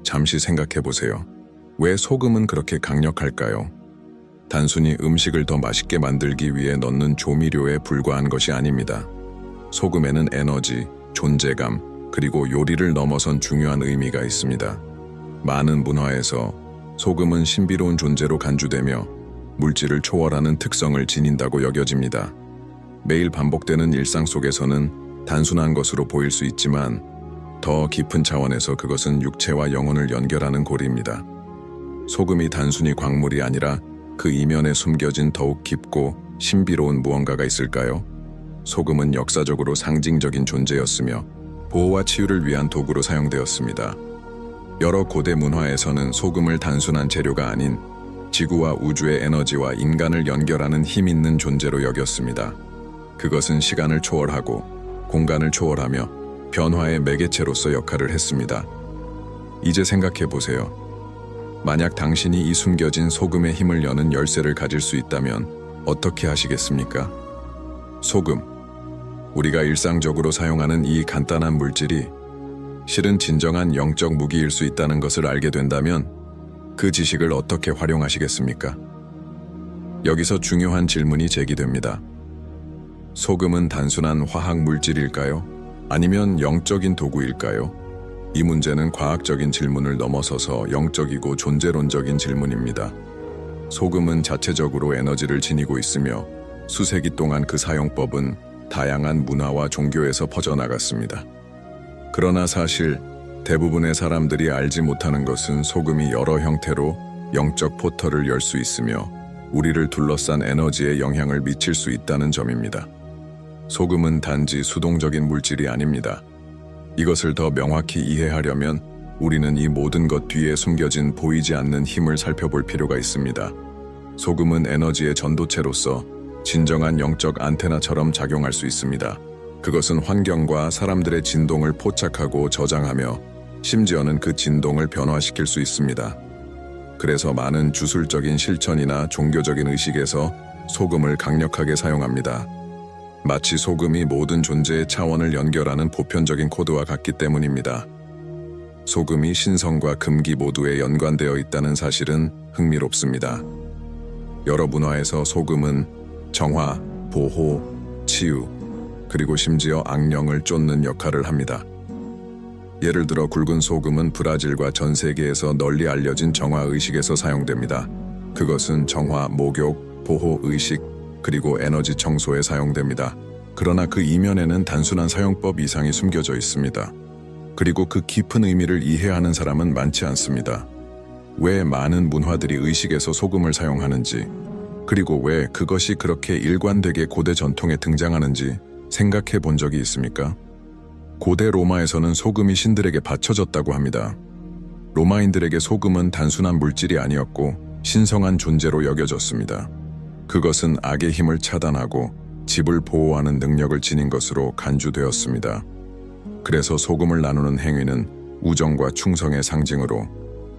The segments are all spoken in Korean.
잠시 생각해 보세요. 왜 소금은 그렇게 강력할까요? 단순히 음식을 더 맛있게 만들기 위해 넣는 조미료에 불과한 것이 아닙니다. 소금에는 에너지, 존재감, 그리고 요리를 넘어선 중요한 의미가 있습니다. 많은 문화에서 소금은 신비로운 존재로 간주되며 물질을 초월하는 특성을 지닌다고 여겨집니다. 매일 반복되는 일상 속에서는 단순한 것으로 보일 수 있지만 더 깊은 차원에서 그것은 육체와 영혼을 연결하는 고리입니다. 소금이 단순히 광물이 아니라 그 이면에 숨겨진 더욱 깊고 신비로운 무언가가 있을까요? 소금은 역사적으로 상징적인 존재였으며 보호와 치유를 위한 도구로 사용되었습니다. 여러 고대 문화에서는 소금을 단순한 재료가 아닌 지구와 우주의 에너지와 인간을 연결하는 힘 있는 존재로 여겼습니다. 그것은 시간을 초월하고 공간을 초월하며 변화의 매개체로서 역할을 했습니다. 이제 생각해 보세요. 만약 당신이 이 숨겨진 소금의 힘을 여는 열쇠를 가질 수 있다면 어떻게 하시겠습니까? 소금. 우리가 일상적으로 사용하는 이 간단한 물질이 실은 진정한 영적 무기일 수 있다는 것을 알게 된다면 그 지식을 어떻게 활용하시겠습니까? 여기서 중요한 질문이 제기됩니다. 소금은 단순한 화학 물질일까요? 아니면 영적인 도구일까요? 이 문제는 과학적인 질문을 넘어서서 영적이고 존재론적인 질문입니다. 소금은 자체적으로 에너지를 지니고 있으며 수세기 동안 그 사용법은 다양한 문화와 종교에서 퍼져나갔습니다. 그러나 사실 대부분의 사람들이 알지 못하는 것은 소금이 여러 형태로 영적 포털을 열 수 있으며 우리를 둘러싼 에너지에 영향을 미칠 수 있다는 점입니다. 소금은 단지 수동적인 물질이 아닙니다. 이것을 더 명확히 이해하려면 우리는 이 모든 것 뒤에 숨겨진 보이지 않는 힘을 살펴볼 필요가 있습니다. 소금은 에너지의 전도체로서 진정한 영적 안테나처럼 작용할 수 있습니다. 그것은 환경과 사람들의 진동을 포착하고 저장하며 심지어는 그 진동을 변화시킬 수 있습니다. 그래서 많은 주술적인 실천이나 종교적인 의식에서 소금을 강력하게 사용합니다. 마치 소금이 모든 존재의 차원을 연결하는 보편적인 코드와 같기 때문입니다. 소금이 신성과 금기 모두에 연관되어 있다는 사실은 흥미롭습니다. 여러 문화에서 소금은 정화, 보호, 치유, 그리고 심지어 악령을 쫓는 역할을 합니다. 예를 들어 굵은 소금은 브라질과 전 세계에서 널리 알려진 정화의식에서 사용됩니다. 그것은 정화, 목욕, 보호 의식, 그리고 에너지 청소에 사용됩니다. 그러나 그 이면에는 단순한 사용법 이상이 숨겨져 있습니다. 그리고 그 깊은 의미를 이해하는 사람은 많지 않습니다. 왜 많은 문화들이 의식에서 소금을 사용하는지, 그리고 왜 그것이 그렇게 일관되게 고대 전통에 등장하는지 생각해 본 적이 있습니까? 고대 로마에서는 소금이 신들에게 바쳐졌다고 합니다. 로마인들에게 소금은 단순한 물질이 아니었고 신성한 존재로 여겨졌습니다. 그것은 악의 힘을 차단하고 집을 보호하는 능력을 지닌 것으로 간주되었습니다. 그래서 소금을 나누는 행위는 우정과 충성의 상징으로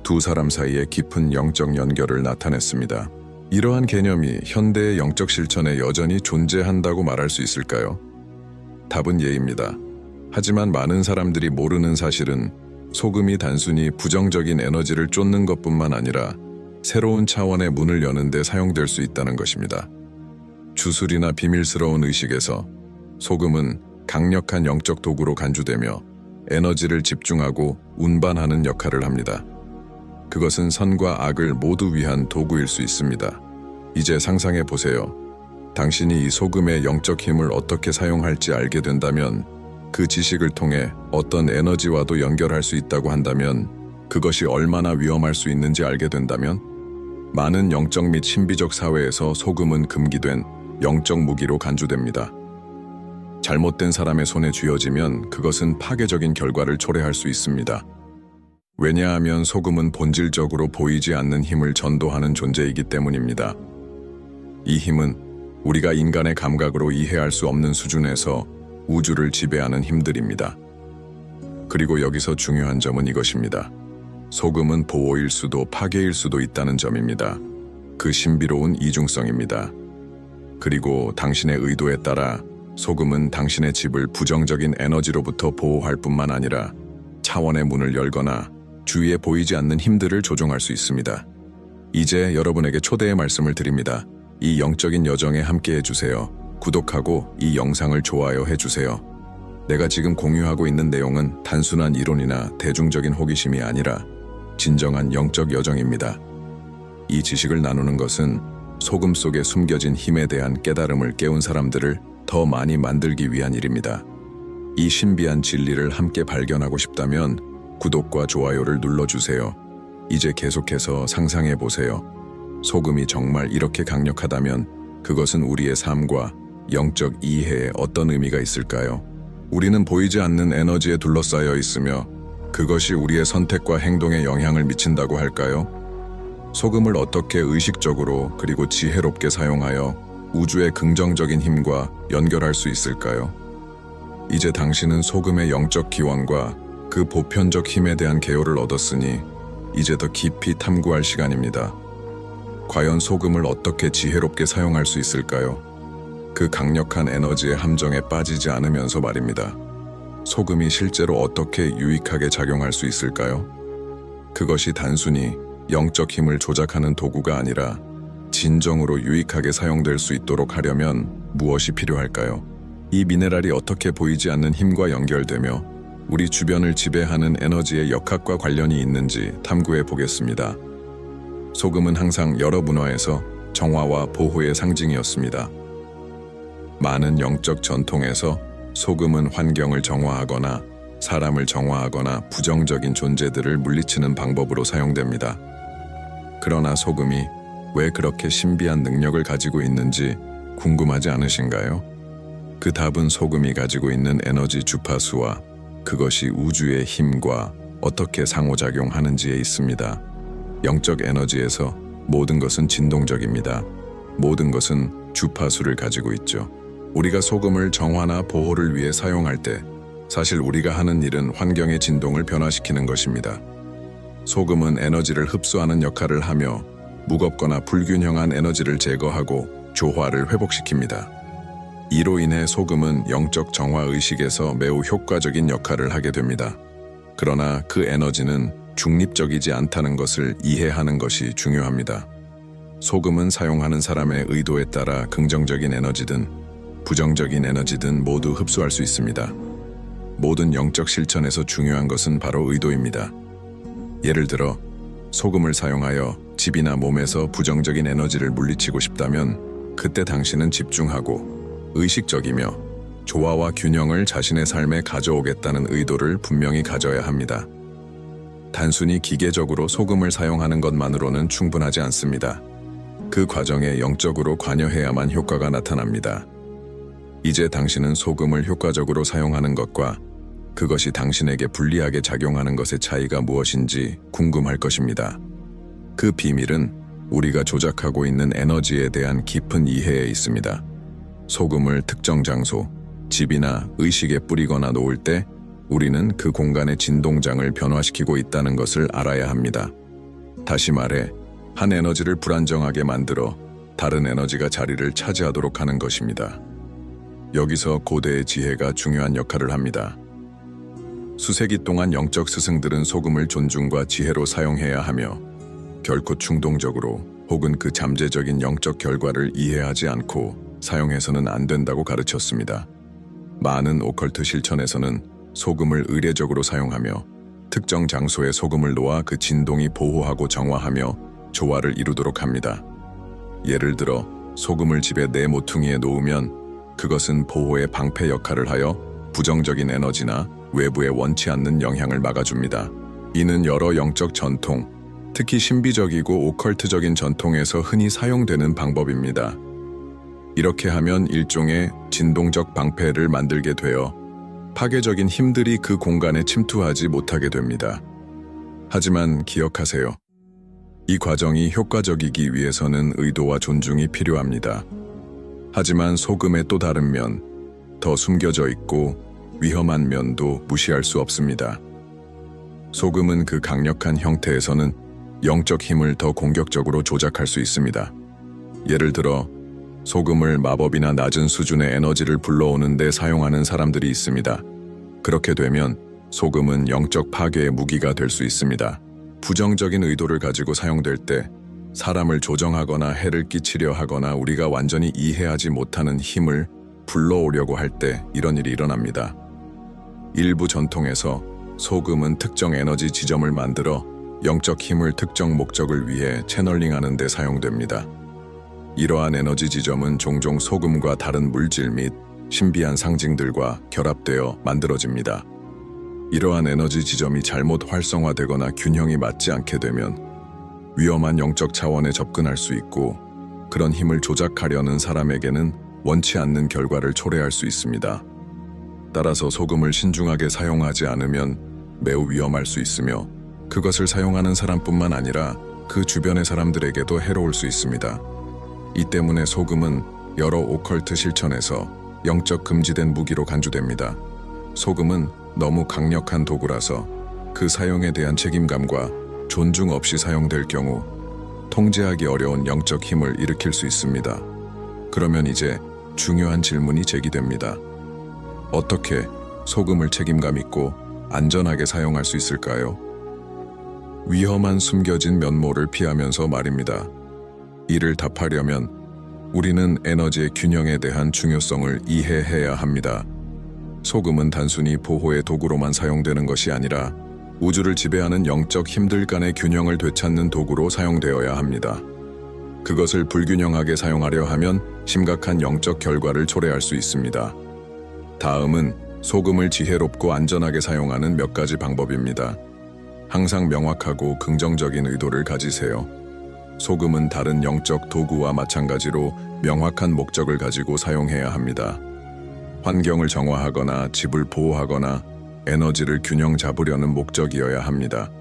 두 사람 사이에 깊은 영적 연결을 나타냈습니다. 이러한 개념이 현대의 영적 실천에 여전히 존재한다고 말할 수 있을까요? 답은 예입니다. 하지만 많은 사람들이 모르는 사실은 소금이 단순히 부정적인 에너지를 쫓는 것뿐만 아니라 새로운 차원의 문을 여는 데 사용될 수 있다는 것입니다. 주술이나 비밀스러운 의식에서 소금은 강력한 영적 도구로 간주되며 에너지를 집중하고 운반하는 역할을 합니다. 그것은 선과 악을 모두 위한 도구일 수 있습니다. 이제 상상해 보세요. 당신이 이 소금의 영적 힘을 어떻게 사용할지 알게 된다면, 그 지식을 통해 어떤 에너지와도 연결할 수 있다고 한다면, 그것이 얼마나 위험할 수 있는지 알게 된다면, 많은 영적 및 신비적 사회에서 소금은 금기된 영적 무기로 간주됩니다. 잘못된 사람의 손에 쥐어지면 그것은 파괴적인 결과를 초래할 수 있습니다. 왜냐하면 소금은 본질적으로 보이지 않는 힘을 전도하는 존재이기 때문입니다. 이 힘은 우리가 인간의 감각으로 이해할 수 없는 수준에서 우주를 지배하는 힘들입니다. 그리고 여기서 중요한 점은 이것입니다. 소금은 보호일 수도 파괴일 수도 있다는 점입니다. 그 신비로운 이중성입니다. 그리고 당신의 의도에 따라 소금은 당신의 집을 부정적인 에너지로부터 보호할 뿐만 아니라 차원의 문을 열거나 주위에 보이지 않는 힘들을 조종할 수 있습니다. 이제 여러분에게 초대의 말씀을 드립니다. 이 영적인 여정에 함께 해주세요. 구독하고 이 영상을 좋아요 해주세요. 내가 지금 공유하고 있는 내용은 단순한 이론이나 대중적인 호기심이 아니라 진정한 영적 여정입니다. 이 지식을 나누는 것은 소금 속에 숨겨진 힘에 대한 깨달음을 깨운 사람들을 더 많이 만들기 위한 일입니다. 이 신비한 진리를 함께 발견하고 싶다면 구독과 좋아요를 눌러주세요. 이제 계속해서 상상해 보세요. 소금이 정말 이렇게 강력하다면 그것은 우리의 삶과 영적 이해에 어떤 의미가 있을까요? 우리는 보이지 않는 에너지에 둘러싸여 있으며 그것이 우리의 선택과 행동에 영향을 미친다고 할까요? 소금을 어떻게 의식적으로 그리고 지혜롭게 사용하여 우주의 긍정적인 힘과 연결할 수 있을까요? 이제 당신은 소금의 영적 기원과 그 보편적 힘에 대한 개요를 얻었으니 이제 더 깊이 탐구할 시간입니다. 과연 소금을 어떻게 지혜롭게 사용할 수 있을까요? 그 강력한 에너지의 함정에 빠지지 않으면서 말입니다. 소금이 실제로 어떻게 유익하게 작용할 수 있을까요? 그것이 단순히 영적 힘을 조작하는 도구가 아니라 진정으로 유익하게 사용될 수 있도록 하려면 무엇이 필요할까요? 이 미네랄이 어떻게 보이지 않는 힘과 연결되며 우리 주변을 지배하는 에너지의 역학과 관련이 있는지 탐구해 보겠습니다. 소금은 항상 여러 문화에서 정화와 보호의 상징이었습니다. 많은 영적 전통에서 소금은 환경을 정화하거나 사람을 정화하거나 부정적인 존재들을 물리치는 방법으로 사용됩니다. 그러나 소금이 왜 그렇게 신비한 능력을 가지고 있는지 궁금하지 않으신가요? 그 답은 소금이 가지고 있는 에너지 주파수와 그것이 우주의 힘과 어떻게 상호작용하는지에 있습니다. 영적 에너지에서 모든 것은 진동적입니다. 모든 것은 주파수를 가지고 있죠. 우리가 소금을 정화나 보호를 위해 사용할 때 사실 우리가 하는 일은 환경의 진동을 변화시키는 것입니다. 소금은 에너지를 흡수하는 역할을 하며 무겁거나 불균형한 에너지를 제거하고 조화를 회복시킵니다. 이로 인해 소금은 영적 정화 의식에서 매우 효과적인 역할을 하게 됩니다. 그러나 그 에너지는 중립적이지 않다는 것을 이해하는 것이 중요합니다. 소금은 사용하는 사람의 의도에 따라 긍정적인 에너지든 부정적인 에너지든 모두 흡수할 수 있습니다. 모든 영적 실천에서 중요한 것은 바로 의도입니다. 예를 들어 소금을 사용하여 집이나 몸에서 부정적인 에너지를 물리치고 싶다면 그때 당신은 집중하고 의식적이며 조화와 균형을 자신의 삶에 가져오겠다는 의도를 분명히 가져야 합니다. 단순히 기계적으로 소금을 사용하는 것만으로는 충분하지 않습니다. 그 과정에 영적으로 관여해야만 효과가 나타납니다. 이제 당신은 소금을 효과적으로 사용하는 것과 그것이 당신에게 불리하게 작용하는 것의 차이가 무엇인지 궁금할 것입니다. 그 비밀은 우리가 조작하고 있는 에너지에 대한 깊은 이해에 있습니다. 소금을 특정 장소, 집이나 의식에 뿌리거나 놓을 때 우리는 그 공간의 진동장을 변화시키고 있다는 것을 알아야 합니다. 다시 말해, 한 에너지를 불안정하게 만들어 다른 에너지가 자리를 차지하도록 하는 것입니다. 여기서 고대의 지혜가 중요한 역할을 합니다. 수세기 동안 영적 스승들은 소금을 존중과 지혜로 사용해야 하며 결코 충동적으로 혹은 그 잠재적인 영적 결과를 이해하지 않고 사용해서는 안 된다고 가르쳤습니다. 많은 오컬트 실천에서는 소금을 의례적으로 사용하며 특정 장소에 소금을 놓아 그 진동이 보호하고 정화하며 조화를 이루도록 합니다. 예를 들어 소금을 집의 내 모퉁이에 놓으면 그것은 보호의 방패 역할을 하여 부정적인 에너지나 외부에 원치 않는 영향을 막아줍니다. 이는 여러 영적 전통, 특히 신비적이고 오컬트적인 전통에서 흔히 사용되는 방법입니다. 이렇게 하면 일종의 진동적 방패를 만들게 되어 파괴적인 힘들이 그 공간에 침투하지 못하게 됩니다. 하지만 기억하세요. 이 과정이 효과적이기 위해서는 의도와 존중이 필요합니다. 하지만 소금의 또 다른 면, 더 숨겨져 있고 위험한 면도 무시할 수 없습니다. 소금은 그 강력한 형태에서는 영적 힘을 더 공격적으로 조작할 수 있습니다. 예를 들어 소금을 마법이나 낮은 수준의 에너지를 불러오는 데 사용하는 사람들이 있습니다. 그렇게 되면 소금은 영적 파괴의 무기가 될 수 있습니다. 부정적인 의도를 가지고 사용될 때 사람을 조정하거나 해를 끼치려 하거나 우리가 완전히 이해하지 못하는 힘을 불러오려고 할 때 이런 일이 일어납니다. 일부 전통에서 소금은 특정 에너지 지점을 만들어 영적 힘을 특정 목적을 위해 채널링하는 데 사용됩니다. 이러한 에너지 지점은 종종 소금과 다른 물질 및 신비한 상징들과 결합되어 만들어집니다. 이러한 에너지 지점이 잘못 활성화되거나 균형이 맞지 않게 되면 위험한 영적 차원에 접근할 수 있고 그런 힘을 조작하려는 사람에게는 원치 않는 결과를 초래할 수 있습니다. 따라서 소금을 신중하게 사용하지 않으면 매우 위험할 수 있으며 그것을 사용하는 사람뿐만 아니라 그 주변의 사람들에게도 해로울 수 있습니다. 이 때문에 소금은 여러 오컬트 실천에서 영적 금지된 무기로 간주됩니다. 소금은 너무 강력한 도구라서 그 사용에 대한 책임감과 존중 없이 사용될 경우 통제하기 어려운 영적 힘을 일으킬 수 있습니다. 그러면 이제 중요한 질문이 제기됩니다. 어떻게 소금을 책임감 있고 안전하게 사용할 수 있을까요? 위험한 숨겨진 면모를 피하면서 말입니다. 이를 답하려면 우리는 에너지의 균형에 대한 중요성을 이해해야 합니다. 소금은 단순히 보호의 도구로만 사용되는 것이 아니라 우주를 지배하는 영적 힘들 간의 균형을 되찾는 도구로 사용되어야 합니다. 그것을 불균형하게 사용하려 하면 심각한 영적 결과를 초래할 수 있습니다. 다음은 소금을 지혜롭고 안전하게 사용하는 몇 가지 방법입니다. 항상 명확하고 긍정적인 의도를 가지세요. 소금은 다른 영적 도구와 마찬가지로 명확한 목적을 가지고 사용해야 합니다. 환경을 정화하거나 집을 보호하거나 에너지를 균형 잡으려는 목적이어야 합니다.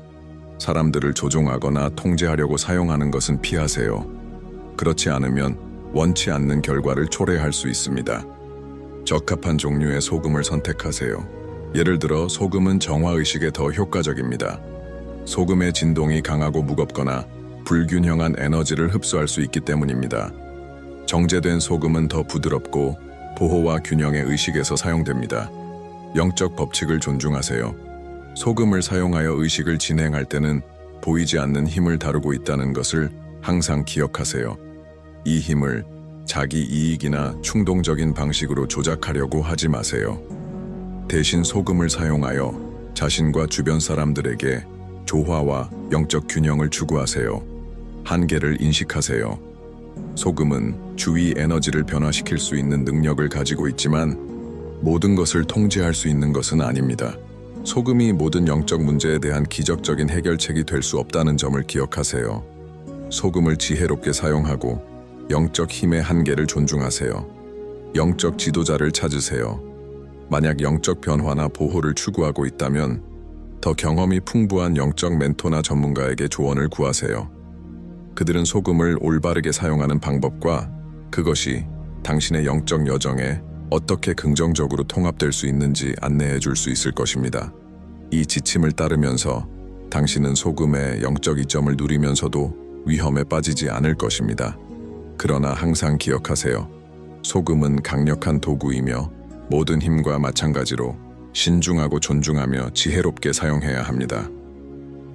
사람들을 조종하거나 통제하려고 사용하는 것은 피하세요. 그렇지 않으면 원치 않는 결과를 초래할 수 있습니다. 적합한 종류의 소금을 선택하세요. 예를 들어 소금은 정화의식에 더 효과적입니다. 소금의 진동이 강하고 무겁거나 불균형한 에너지를 흡수할 수 있기 때문입니다. 정제된 소금은 더 부드럽고 보호와 균형의 의식에서 사용됩니다. 영적 법칙을 존중하세요. 소금을 사용하여 의식을 진행할 때는 보이지 않는 힘을 다루고 있다는 것을 항상 기억하세요. 이 힘을 자기 이익이나 충동적인 방식으로 조작하려고 하지 마세요. 대신 소금을 사용하여 자신과 주변 사람들에게 조화와 영적 균형을 추구하세요. 한계를 인식하세요. 소금은 주위 에너지를 변화시킬 수 있는 능력을 가지고 있지만 모든 것을 통제할 수 있는 것은 아닙니다. 소금이 모든 영적 문제에 대한 기적적인 해결책이 될 수 없다는 점을 기억하세요. 소금을 지혜롭게 사용하고 영적 힘의 한계를 존중하세요. 영적 지도자를 찾으세요. 만약 영적 변화나 보호를 추구하고 있다면 더 경험이 풍부한 영적 멘토나 전문가에게 조언을 구하세요. 그들은 소금을 올바르게 사용하는 방법과 그것이 당신의 영적 여정에 어떻게 긍정적으로 통합될 수 있는지 안내해 줄 수 있을 것입니다. 이 지침을 따르면서 당신은 소금의 영적 이점을 누리면서도 위험에 빠지지 않을 것입니다. 그러나 항상 기억하세요. 소금은 강력한 도구이며 모든 힘과 마찬가지로 신중하고 존중하며 지혜롭게 사용해야 합니다.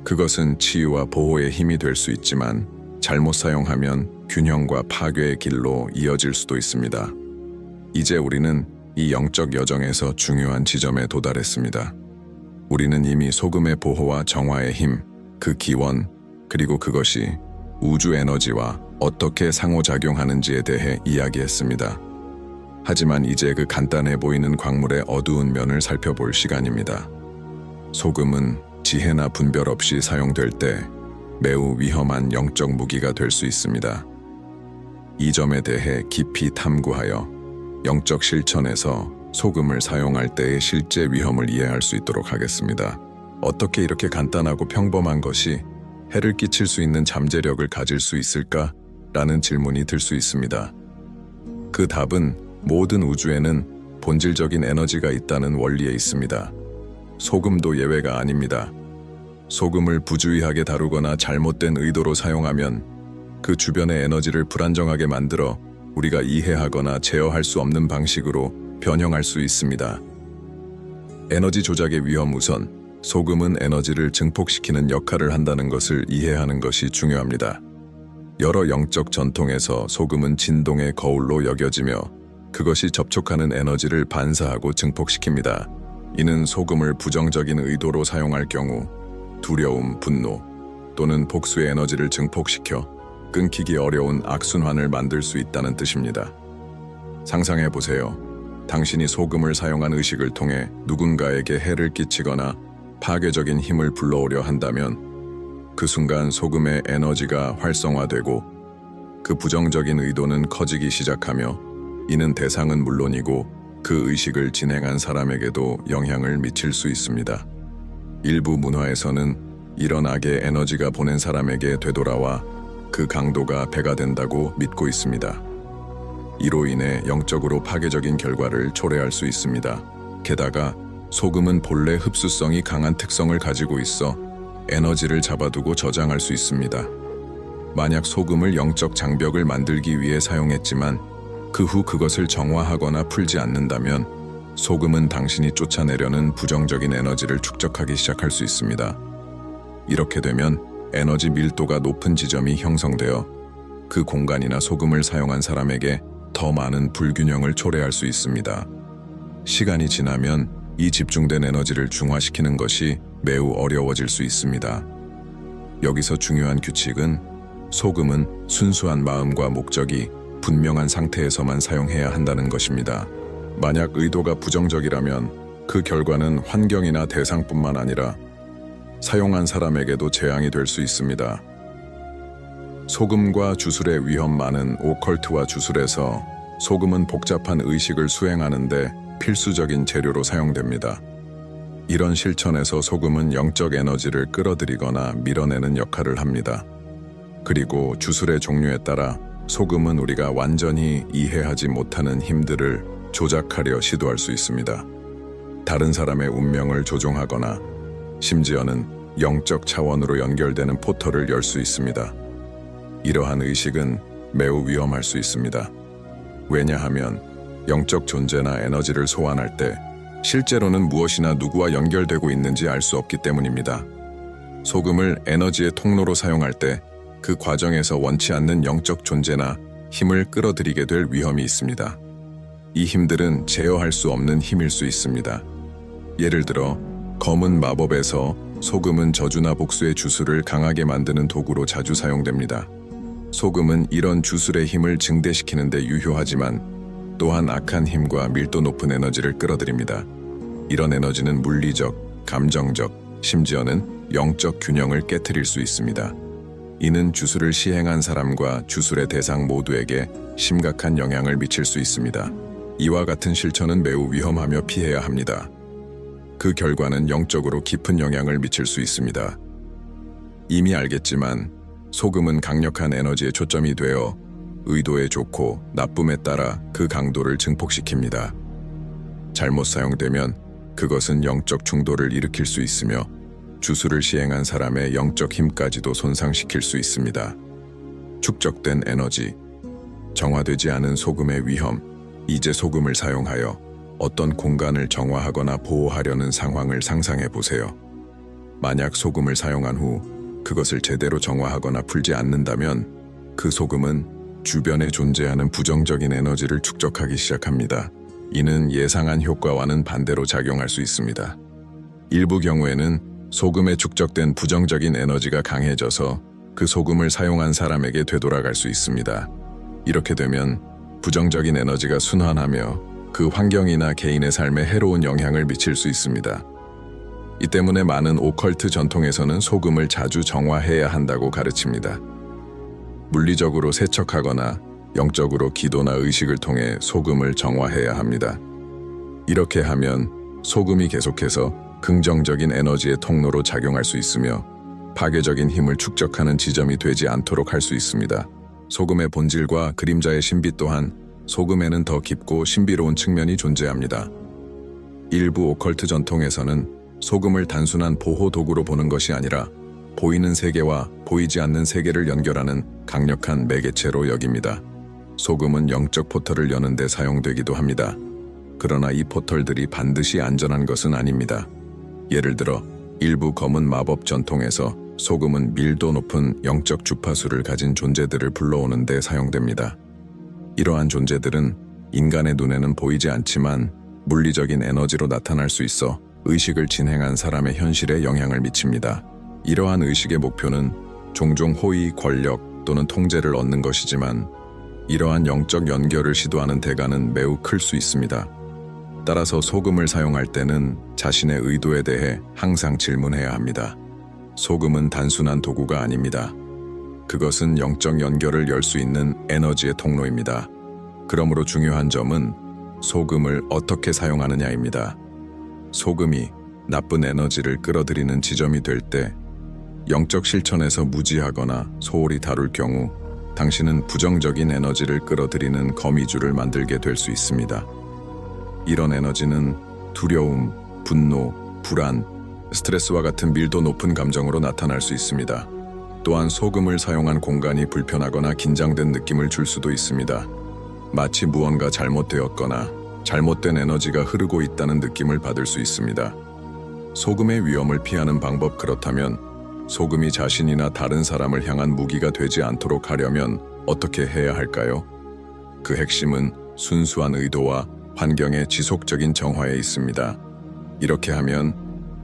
그것은 치유와 보호의 힘이 될 수 있지만 잘못 사용하면 균형과 파괴의 길로 이어질 수도 있습니다. 이제 우리는 이 영적 여정에서 중요한 지점에 도달했습니다. 우리는 이미 소금의 보호와 정화의 힘, 그 기원, 그리고 그것이 우주 에너지와 어떻게 상호작용하는지에 대해 이야기했습니다. 하지만 이제 그 간단해 보이는 광물의 어두운 면을 살펴볼 시간입니다. 소금은 지혜나 분별 없이 사용될 때 매우 위험한 영적 무기가 될 수 있습니다. 이 점에 대해 깊이 탐구하여 영적 실천에서 소금을 사용할 때의 실제 위험을 이해할 수 있도록 하겠습니다. 어떻게 이렇게 간단하고 평범한 것이 해를 끼칠 수 있는 잠재력을 가질 수 있을까? 라는 질문이 들 수 있습니다. 그 답은 모든 우주에는 본질적인 에너지가 있다는 원리에 있습니다. 소금도 예외가 아닙니다. 소금을 부주의하게 다루거나 잘못된 의도로 사용하면 그 주변의 에너지를 불안정하게 만들어 우리가 이해하거나 제어할 수 없는 방식으로 변형할 수 있습니다. 에너지 조작의 위험 우선, 소금은 에너지를 증폭시키는 역할을 한다는 것을 이해하는 것이 중요합니다. 여러 영적 전통에서 소금은 진동의 거울로 여겨지며 그것이 접촉하는 에너지를 반사하고 증폭시킵니다. 이는 소금을 부정적인 의도로 사용할 경우 두려움, 분노 또는 복수의 에너지를 증폭시켜 끊기기 어려운 악순환을 만들 수 있다는 뜻입니다. 상상해 보세요. 당신이 소금을 사용한 의식을 통해 누군가에게 해를 끼치거나 파괴적인 힘을 불러오려 한다면 그 순간 소금의 에너지가 활성화되고 그 부정적인 의도는 커지기 시작하며 이는 대상은 물론이고 그 의식을 진행한 사람에게도 영향을 미칠 수 있습니다. 일부 문화에서는 이런 악의 에너지가 보낸 사람에게 되돌아와 그 강도가 배가 된다고 믿고 있습니다. 이로 인해 영적으로 파괴적인 결과를 초래할 수 있습니다. 게다가 소금은 본래 흡수성이 강한 특성을 가지고 있어 에너지를 잡아두고 저장할 수 있습니다. 만약 소금을 영적 장벽을 만들기 위해 사용했지만 그 후 그것을 정화하거나 풀지 않는다면 소금은 당신이 쫓아내려는 부정적인 에너지를 축적하기 시작할 수 있습니다. 이렇게 되면 에너지 밀도가 높은 지점이 형성되어 그 공간이나 소금을 사용한 사람에게 더 많은 불균형을 초래할 수 있습니다. 시간이 지나면 이 집중된 에너지를 중화시키는 것이 매우 어려워질 수 있습니다. 여기서 중요한 규칙은 소금은 순수한 마음과 목적이 분명한 상태에서만 사용해야 한다는 것입니다. 만약 의도가 부정적이라면 그 결과는 환경이나 대상뿐만 아니라 사용한 사람에게도 재앙이 될 수 있습니다. 소금과 주술의 위험 많은 오컬트와 주술에서 소금은 복잡한 의식을 수행하는데 필수적인 재료로 사용됩니다. 이런 실천에서 소금은 영적 에너지를 끌어들이거나 밀어내는 역할을 합니다. 그리고 주술의 종류에 따라 소금은 우리가 완전히 이해하지 못하는 힘들을 조작하려 시도할 수 있습니다. 다른 사람의 운명을 조종하거나 심지어는 영적 차원으로 연결되는 포털을 열 수 있습니다. 이러한 의식은 매우 위험할 수 있습니다. 왜냐하면 영적 존재나 에너지를 소환할 때 실제로는 무엇이나 누구와 연결되고 있는지 알 수 없기 때문입니다. 소금을 에너지의 통로로 사용할 때 그 과정에서 원치 않는 영적 존재나 힘을 끌어들이게 될 위험이 있습니다. 이 힘들은 제어할 수 없는 힘일 수 있습니다. 예를 들어 검은 마법에서 소금은 저주나 복수의 주술을 강하게 만드는 도구로 자주 사용됩니다. 소금은 이런 주술의 힘을 증대시키는 데 유효하지만 또한 악한 힘과 밀도 높은 에너지를 끌어들입니다. 이런 에너지는 물리적, 감정적, 심지어는 영적 균형을 깨트릴 수 있습니다. 이는 주술을 시행한 사람과 주술의 대상 모두에게 심각한 영향을 미칠 수 있습니다. 이와 같은 실천은 매우 위험하며 피해야 합니다. 그 결과는 영적으로 깊은 영향을 미칠 수 있습니다. 이미 알겠지만 소금은 강력한 에너지에 초점이 되어 의도에 좋고 나쁨에 따라 그 강도를 증폭시킵니다. 잘못 사용되면 그것은 영적 충돌을 일으킬 수 있으며 주술을 시행한 사람의 영적 힘까지도 손상시킬 수 있습니다. 축적된 에너지, 정화되지 않은 소금의 위험, 이제 소금을 사용하여 어떤 공간을 정화하거나 보호하려는 상황을 상상해 보세요. 만약 소금을 사용한 후 그것을 제대로 정화하거나 풀지 않는다면 그 소금은 주변에 존재하는 부정적인 에너지를 축적하기 시작합니다. 이는 예상한 효과와는 반대로 작용할 수 있습니다. 일부 경우에는 소금에 축적된 부정적인 에너지가 강해져서 그 소금을 사용한 사람에게 되돌아갈 수 있습니다. 이렇게 되면 부정적인 에너지가 순환하며 그 환경이나 개인의 삶에 해로운 영향을 미칠 수 있습니다. 이 때문에 많은 오컬트 전통에서는 소금을 자주 정화해야 한다고 가르칩니다. 물리적으로 세척하거나 영적으로 기도나 의식을 통해 소금을 정화해야 합니다. 이렇게 하면 소금이 계속해서 긍정적인 에너지의 통로로 작용할 수 있으며 파괴적인 힘을 축적하는 지점이 되지 않도록 할 수 있습니다. 소금의 본질과 그림자의 신비 또한 소금에는 더 깊고 신비로운 측면이 존재합니다. 일부 오컬트 전통에서는 소금을 단순한 보호 도구로 보는 것이 아니라 보이는 세계와 보이지 않는 세계를 연결하는 강력한 매개체로 여깁니다. 소금은 영적 포털을 여는 데 사용되기도 합니다. 그러나 이 포털들이 반드시 안전한 것은 아닙니다. 예를 들어 일부 검은 마법 전통에서 소금은 밀도 높은 영적 주파수를 가진 존재들을 불러오는 데 사용됩니다. 이러한 존재들은 인간의 눈에는 보이지 않지만 물리적인 에너지로 나타날 수 있어 의식을 진행한 사람의 현실에 영향을 미칩니다. 이러한 의식의 목표는 종종 호의, 권력 또는 통제를 얻는 것이지만 이러한 영적 연결을 시도하는 대가는 매우 클 수 있습니다. 따라서 소금을 사용할 때는 자신의 의도에 대해 항상 질문해야 합니다. 소금은 단순한 도구가 아닙니다. 그것은 영적 연결을 열 수 있는 에너지의 통로입니다. 그러므로 중요한 점은 소금을 어떻게 사용하느냐입니다. 소금이 나쁜 에너지를 끌어들이는 지점이 될 때 영적 실천에서 무지하거나 소홀히 다룰 경우 당신은 부정적인 에너지를 끌어들이는 거미줄을 만들게 될 수 있습니다. 이런 에너지는 두려움, 분노, 불안, 스트레스와 같은 밀도 높은 감정으로 나타날 수 있습니다. 또한 소금을 사용한 공간이 불편하거나 긴장된 느낌을 줄 수도 있습니다. 마치 무언가 잘못되었거나 잘못된 에너지가 흐르고 있다는 느낌을 받을 수 있습니다. 소금의 위험을 피하는 방법. 그렇다면 소금이 자신이나 다른 사람을 향한 무기가 되지 않도록 하려면 어떻게 해야 할까요? 그 핵심은 순수한 의도와 환경의 지속적인 정화에 있습니다. 이렇게 하면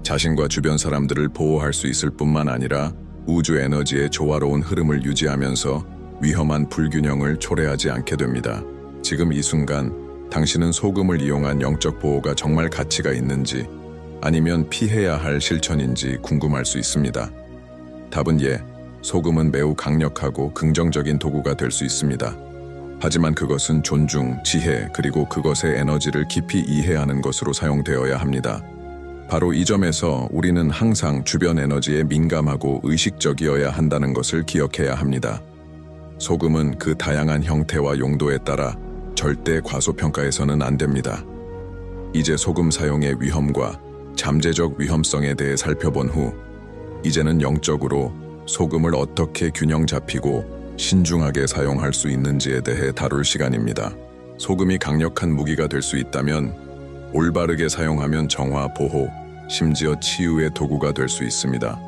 자신과 주변 사람들을 보호할 수 있을 뿐만 아니라 우주 에너지의 조화로운 흐름을 유지하면서 위험한 불균형을 초래하지 않게 됩니다. 지금 이 순간 당신은 소금을 이용한 영적 보호가 정말 가치가 있는지 아니면 피해야 할 실천인지 궁금할 수 있습니다. 답은 예, 소금은 매우 강력하고 긍정적인 도구가 될 수 있습니다. 하지만 그것은 존중, 지혜, 그리고 그것의 에너지를 깊이 이해하는 것으로 사용되어야 합니다. 바로 이 점에서 우리는 항상 주변 에너지에 민감하고 의식적이어야 한다는 것을 기억해야 합니다. 소금은 그 다양한 형태와 용도에 따라 절대 과소평가해서는 안 됩니다. 이제 소금 사용의 위험과 잠재적 위험성에 대해 살펴본 후 이제는 영적으로 소금을 어떻게 균형 잡히고 신중하게 사용할 수 있는지에 대해 다룰 시간입니다. 소금이 강력한 무기가 될 수 있다면 올바르게 사용하면 정화, 보호, 심지어 치유의 도구가 될 수 있습니다.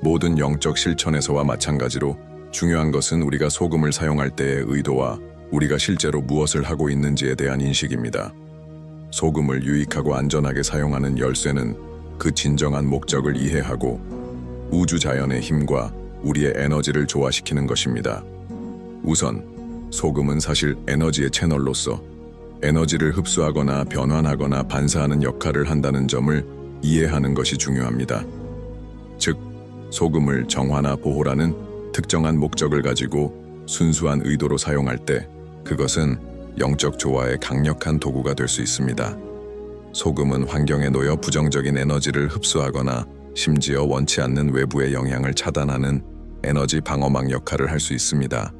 모든 영적 실천에서와 마찬가지로 중요한 것은 우리가 소금을 사용할 때의 의도와 우리가 실제로 무엇을 하고 있는지에 대한 인식입니다. 소금을 유익하고 안전하게 사용하는 열쇠는 그 진정한 목적을 이해하고 우주 자연의 힘과 우리의 에너지를 조화시키는 것입니다. 우선 소금은 사실 에너지의 채널로서 에너지를 흡수하거나 변환하거나 반사하는 역할을 한다는 점을 이해하는 것이 중요합니다. 즉, 소금을 정화나 보호라는 특정한 목적을 가지고 순수한 의도로 사용할 때 그것은 영적 조화의 강력한 도구가 될 수 있습니다. 소금은 환경에 놓여 부정적인 에너지를 흡수하거나 심지어 원치 않는 외부의 영향을 차단하는 에너지 방어막 역할을 할 수 있습니다.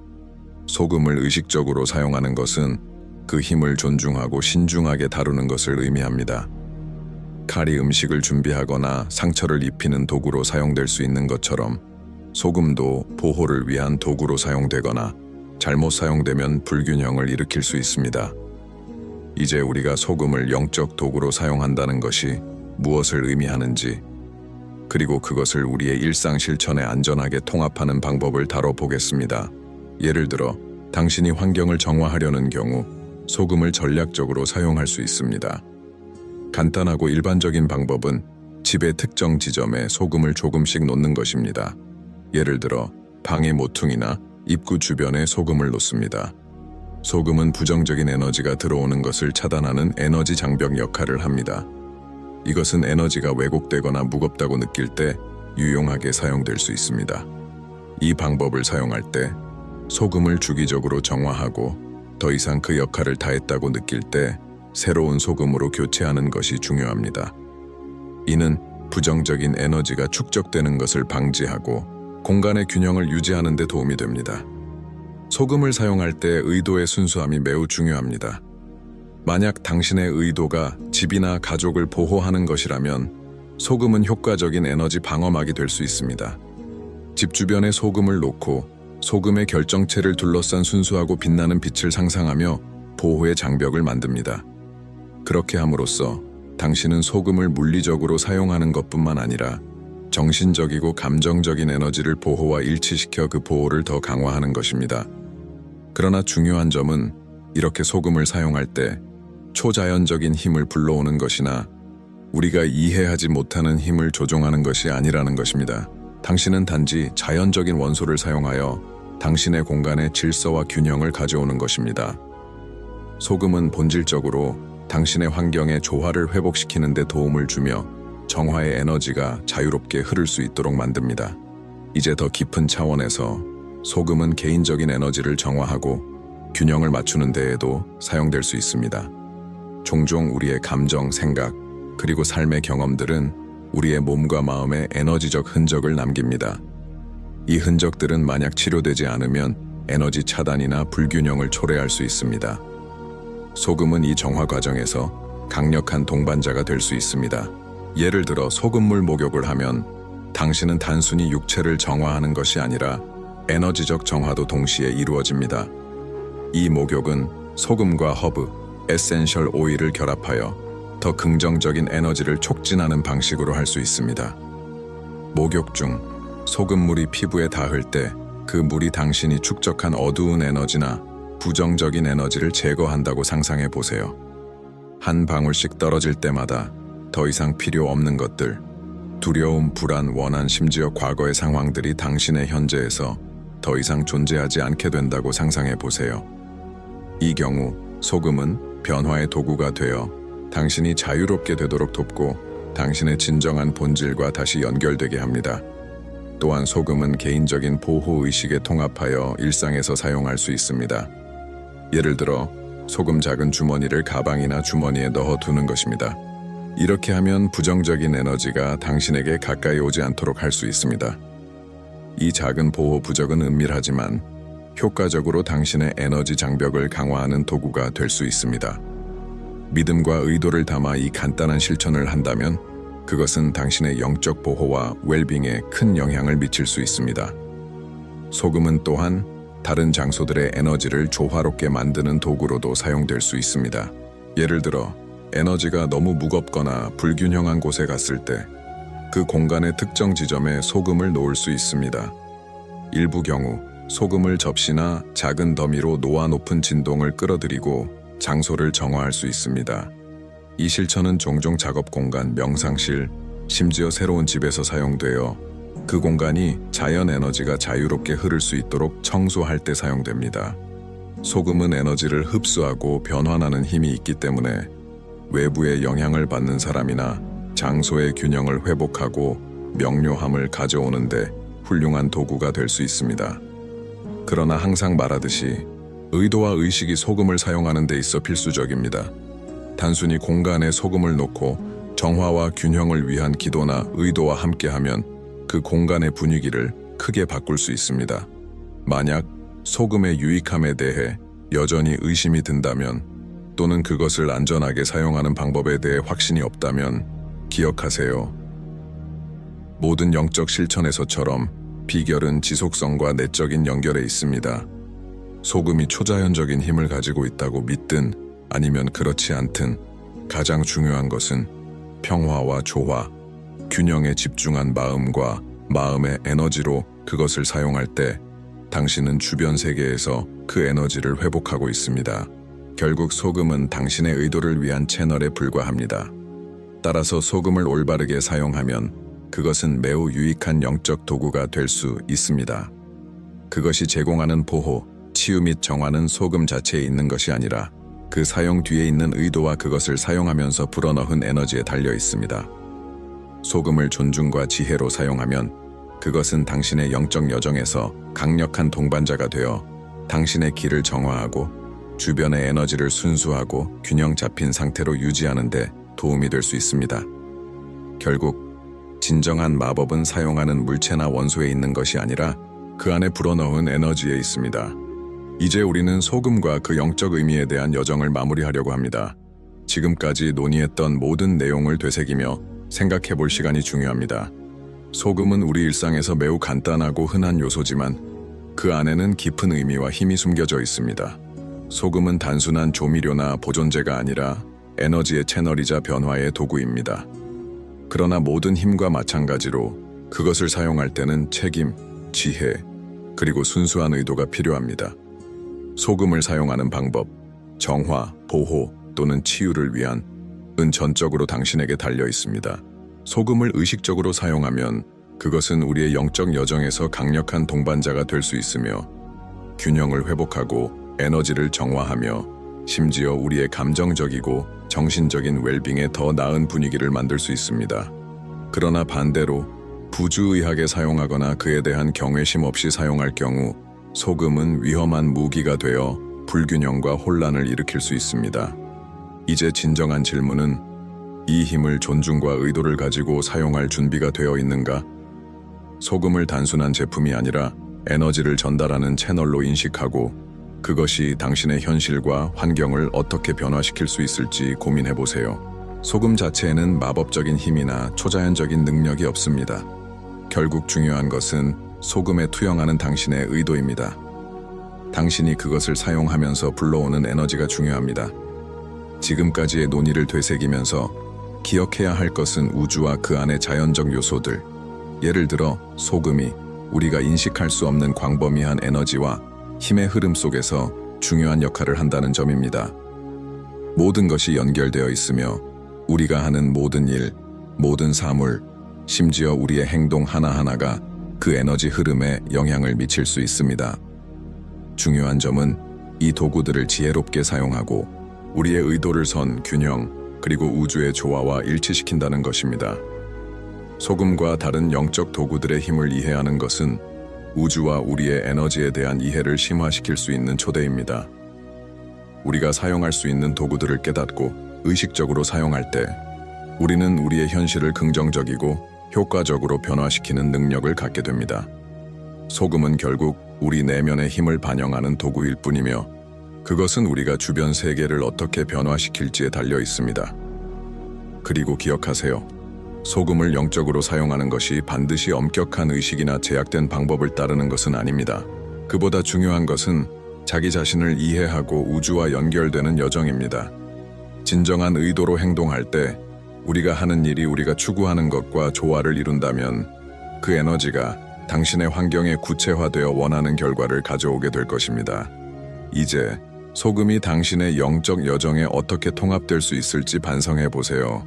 소금을 의식적으로 사용하는 것은 그 힘을 존중하고 신중하게 다루는 것을 의미합니다. 칼이 음식을 준비하거나 상처를 입히는 도구로 사용될 수 있는 것처럼 소금도 보호를 위한 도구로 사용되거나 잘못 사용되면 불균형을 일으킬 수 있습니다. 이제 우리가 소금을 영적 도구로 사용한다는 것이 무엇을 의미하는지, 그리고 그것을 우리의 일상 실천에 안전하게 통합하는 방법을 다뤄보겠습니다. 예를 들어, 당신이 환경을 정화하려는 경우 소금을 전략적으로 사용할 수 있습니다. 간단하고 일반적인 방법은 집의 특정 지점에 소금을 조금씩 놓는 것입니다. 예를 들어, 방의 모퉁이나 입구 주변에 소금을 놓습니다. 소금은 부정적인 에너지가 들어오는 것을 차단하는 에너지 장벽 역할을 합니다. 이것은 에너지가 왜곡되거나 무겁다고 느낄 때 유용하게 사용될 수 있습니다. 이 방법을 사용할 때 소금을 주기적으로 정화하고 더 이상 그 역할을 다했다고 느낄 때 새로운 소금으로 교체하는 것이 중요합니다. 이는 부정적인 에너지가 축적되는 것을 방지하고 공간의 균형을 유지하는 데 도움이 됩니다. 소금을 사용할 때 의도의 순수함이 매우 중요합니다. 만약 당신의 의도가 집이나 가족을 보호하는 것이라면 소금은 효과적인 에너지 방어막이 될 수 있습니다. 집 주변에 소금을 놓고 소금의 결정체를 둘러싼 순수하고 빛나는 빛을 상상하며 보호의 장벽을 만듭니다. 그렇게 함으로써 당신은 소금을 물리적으로 사용하는 것뿐만 아니라 정신적이고 감정적인 에너지를 보호와 일치시켜 그 보호를 더 강화하는 것입니다. 그러나 중요한 점은 이렇게 소금을 사용할 때 초자연적인 힘을 불러오는 것이나 우리가 이해하지 못하는 힘을 조종하는 것이 아니라는 것입니다. 당신은 단지 자연적인 원소를 사용하여 당신의 공간에 질서와 균형을 가져오는 것입니다. 소금은 본질적으로 당신의 환경의 조화를 회복시키는 데 도움을 주며 정화의 에너지가 자유롭게 흐를 수 있도록 만듭니다. 이제 더 깊은 차원에서 소금은 개인적인 에너지를 정화하고 균형을 맞추는 데에도 사용될 수 있습니다. 종종 우리의 감정, 생각, 그리고 삶의 경험들은 우리의 몸과 마음에 에너지적 흔적을 남깁니다. 이 흔적들은 만약 치료되지 않으면 에너지 차단이나 불균형을 초래할 수 있습니다. 소금은 이 정화 과정에서 강력한 동반자가 될 수 있습니다. 예를 들어 소금물 목욕을 하면 당신은 단순히 육체를 정화하는 것이 아니라 에너지적 정화도 동시에 이루어집니다. 이 목욕은 소금과 허브, 에센셜 오일을 결합하여 더 긍정적인 에너지를 촉진하는 방식으로 할 수 있습니다. 목욕 중 소금물이 피부에 닿을 때 그 물이 당신이 축적한 어두운 에너지나 부정적인 에너지를 제거한다고 상상해 보세요. 한 방울씩 떨어질 때마다 더 이상 필요 없는 것들, 두려움, 불안, 원한, 심지어 과거의 상황들이 당신의 현재에서 더 이상 존재하지 않게 된다고 상상해 보세요. 이 경우 소금은 변화의 도구가 되어 당신이 자유롭게 되도록 돕고 당신의 진정한 본질과 다시 연결되게 합니다. 또한 소금은 개인적인 보호의식에 통합하여 일상에서 사용할 수 있습니다. 예를 들어 소금 작은 주머니를 가방이나 주머니에 넣어 두는 것입니다. 이렇게 하면 부정적인 에너지가 당신에게 가까이 오지 않도록 할 수 있습니다. 이 작은 보호 부적은 은밀하지만 효과적으로 당신의 에너지 장벽을 강화하는 도구가 될 수 있습니다. 믿음과 의도를 담아 이 간단한 실천을 한다면 그것은 당신의 영적 보호와 웰빙에 큰 영향을 미칠 수 있습니다. 소금은 또한 다른 장소들의 에너지를 조화롭게 만드는 도구로도 사용될 수 있습니다. 예를 들어 에너지가 너무 무겁거나 불균형한 곳에 갔을 때 그 공간의 특정 지점에 소금을 놓을 수 있습니다. 일부 경우 소금을 접시나 작은 더미로 놓아 높은 진동을 끌어들이고 장소를 정화할 수 있습니다. 이 실천은 종종 작업 공간, 명상실, 심지어 새로운 집에서 사용되어 그 공간이 자연 에너지가 자유롭게 흐를 수 있도록 청소할 때 사용됩니다. 소금은 에너지를 흡수하고 변환하는 힘이 있기 때문에 외부의 영향을 받는 사람이나 장소의 균형을 회복하고 명료함을 가져오는데 훌륭한 도구가 될 수 있습니다. 그러나 항상 말하듯이 의도와 의식이 소금을 사용하는 데 있어 필수적입니다. 단순히 공간에 소금을 놓고 정화와 균형을 위한 기도나 의도와 함께하면 그 공간의 분위기를 크게 바꿀 수 있습니다. 만약 소금의 유익함에 대해 여전히 의심이 든다면 또는 그것을 안전하게 사용하는 방법에 대해 확신이 없다면 기억하세요. 모든 영적 실천에서처럼 비결은 지속성과 내적인 연결에 있습니다. 소금이 초자연적인 힘을 가지고 있다고 믿든 아니면 그렇지 않든 가장 중요한 것은 평화와 조화, 균형에 집중한 마음과 마음의 에너지로 그것을 사용할 때 당신은 주변 세계에서 그 에너지를 회복하고 있습니다. 결국 소금은 당신의 의도를 위한 채널에 불과합니다. 따라서 소금을 올바르게 사용하면 그것은 매우 유익한 영적 도구가 될 수 있습니다. 그것이 제공하는 보호, 치유 및 정화는 소금 자체에 있는 것이 아니라 그 사용 뒤에 있는 의도와 그것을 사용하면서 불어넣은 에너지에 달려 있습니다. 소금을 존중과 지혜로 사용하면 그것은 당신의 영적 여정에서 강력한 동반자가 되어 당신의 길을 정화하고 주변의 에너지를 순수하고 균형 잡힌 상태로 유지하는 데 도움이 될 수 있습니다. 결국 진정한 마법은 사용하는 물체나 원소에 있는 것이 아니라 그 안에 불어넣은 에너지에 있습니다. 이제 우리는 소금과 그 영적 의미에 대한 여정을 마무리하려고 합니다. 지금까지 논의했던 모든 내용을 되새기며 생각해 볼 시간이 중요합니다. 소금은 우리 일상에서 매우 간단하고 흔한 요소지만 그 안에는 깊은 의미와 힘이 숨겨져 있습니다. 소금은 단순한 조미료나 보존제가 아니라 에너지의 채널이자 변화의 도구입니다. 그러나 모든 힘과 마찬가지로 그것을 사용할 때는 책임, 지혜, 그리고 순수한 의도가 필요합니다. 소금을 사용하는 방법, 정화, 보호 또는 치유를 위한 전적으로 당신에게 달려 있습니다. 소금을 의식적으로 사용하면 그것은 우리의 영적 여정에서 강력한 동반자가 될 수 있으며 균형을 회복하고 에너지를 정화하며 심지어 우리의 감정적이고 정신적인 웰빙에 더 나은 분위기를 만들 수 있습니다. 그러나 반대로 부주의하게 사용하거나 그에 대한 경외심 없이 사용할 경우 소금은 위험한 무기가 되어 불균형과 혼란을 일으킬 수 있습니다. 이제 진정한 질문은 이 힘을 존중과 의도를 가지고 사용할 준비가 되어 있는가? 소금을 단순한 제품이 아니라 에너지를 전달하는 채널로 인식하고 그것이 당신의 현실과 환경을 어떻게 변화시킬 수 있을지 고민해보세요. 소금 자체에는 마법적인 힘이나 초자연적인 능력이 없습니다. 결국 중요한 것은 소금에 투영하는 당신의 의도입니다. 당신이 그것을 사용하면서 불러오는 에너지가 중요합니다. 지금까지의 논의를 되새기면서 기억해야 할 것은 우주와 그 안의 자연적 요소들, 예를 들어 소금이 우리가 인식할 수 없는 광범위한 에너지와 힘의 흐름 속에서 중요한 역할을 한다는 점입니다. 모든 것이 연결되어 있으며 우리가 하는 모든 일, 모든 사물, 심지어 우리의 행동 하나하나가 그 에너지 흐름에 영향을 미칠 수 있습니다. 중요한 점은 이 도구들을 지혜롭게 사용하고 우리의 의도를 선 균형, 그리고 우주의 조화와 일치시킨다는 것입니다. 소금과 다른 영적 도구들의 힘을 이해하는 것은 우주와 우리의 에너지에 대한 이해를 심화시킬 수 있는 초대입니다. 우리가 사용할 수 있는 도구들을 깨닫고 의식적으로 사용할 때 우리는 우리의 현실을 긍정적이고 효과적으로 변화시키는 능력을 갖게 됩니다. 소금은 결국 우리 내면의 힘을 반영하는 도구일 뿐이며 그것은 우리가 주변 세계를 어떻게 변화시킬지에 달려 있습니다. 그리고 기억하세요. 소금을 영적으로 사용하는 것이 반드시 엄격한 의식이나 제약된 방법을 따르는 것은 아닙니다. 그보다 중요한 것은 자기 자신을 이해하고 우주와 연결되는 여정입니다. 진정한 의도로 행동할 때 우리가 하는 일이 우리가 추구하는 것과 조화를 이룬다면 그 에너지가 당신의 환경에 구체화되어 원하는 결과를 가져오게 될 것입니다. 이제 소금이 당신의 영적 여정에 어떻게 통합될 수 있을지 반성해 보세요.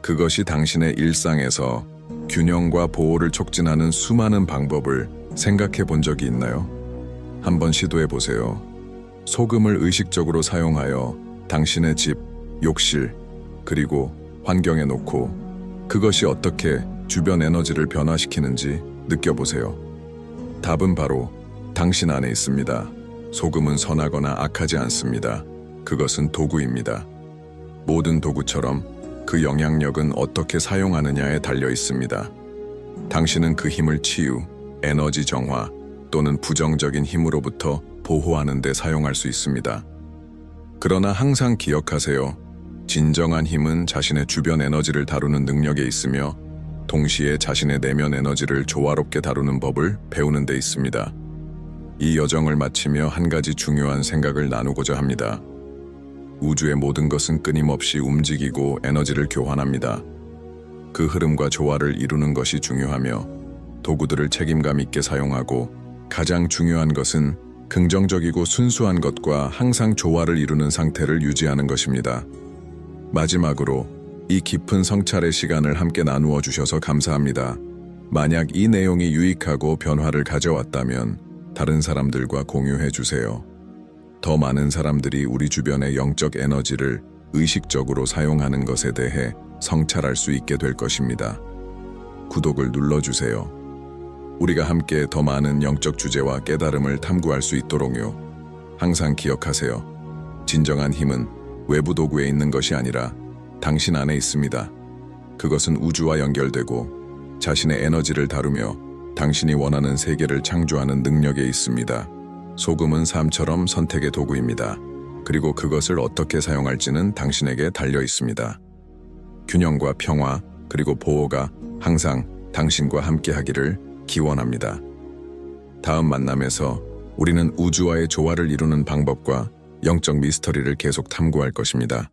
그것이 당신의 일상에서 균형과 보호를 촉진하는 수많은 방법을 생각해 본 적이 있나요? 한번 시도해 보세요. 소금을 의식적으로 사용하여 당신의 집, 욕실, 그리고 환경에 놓고 그것이 어떻게 주변 에너지를 변화시키는지 느껴보세요. 답은 바로 당신 안에 있습니다. 소금은 선하거나 악하지 않습니다. 그것은 도구입니다. 모든 도구처럼 그 영향력은 어떻게 사용하느냐에 달려 있습니다. 당신은 그 힘을 치유, 에너지 정화 또는 부정적인 힘으로부터 보호하는 데 사용할 수 있습니다. 그러나 항상 기억하세요. 진정한 힘은 자신의 주변 에너지를 다루는 능력에 있으며 동시에 자신의 내면 에너지를 조화롭게 다루는 법을 배우는 데 있습니다. 이 여정을 마치며 한 가지 중요한 생각을 나누고자 합니다. 우주의 모든 것은 끊임없이 움직이고 에너지를 교환합니다. 그 흐름과 조화를 이루는 것이 중요하며 도구들을 책임감 있게 사용하고 가장 중요한 것은 긍정적이고 순수한 것과 항상 조화를 이루는 상태를 유지하는 것입니다. 마지막으로 이 깊은 성찰의 시간을 함께 나누어 주셔서 감사합니다. 만약 이 내용이 유익하고 변화를 가져왔다면 다른 사람들과 공유해 주세요. 더 많은 사람들이 우리 주변의 영적 에너지를 의식적으로 사용하는 것에 대해 성찰할 수 있게 될 것입니다. 구독을 눌러주세요. 우리가 함께 더 많은 영적 주제와 깨달음을 탐구할 수 있도록요. 항상 기억하세요. 진정한 힘은 외부 도구에 있는 것이 아니라 당신 안에 있습니다. 그것은 우주와 연결되고 자신의 에너지를 다루며 당신이 원하는 세계를 창조하는 능력에 있습니다. 소금은 삶처럼 선택의 도구입니다. 그리고 그것을 어떻게 사용할지는 당신에게 달려 있습니다. 균형과 평화, 그리고 보호가 항상 당신과 함께 하기를 기원합니다. 다음 만남에서 우리는 우주와의 조화를 이루는 방법과 영적 미스터리를 계속 탐구할 것입니다.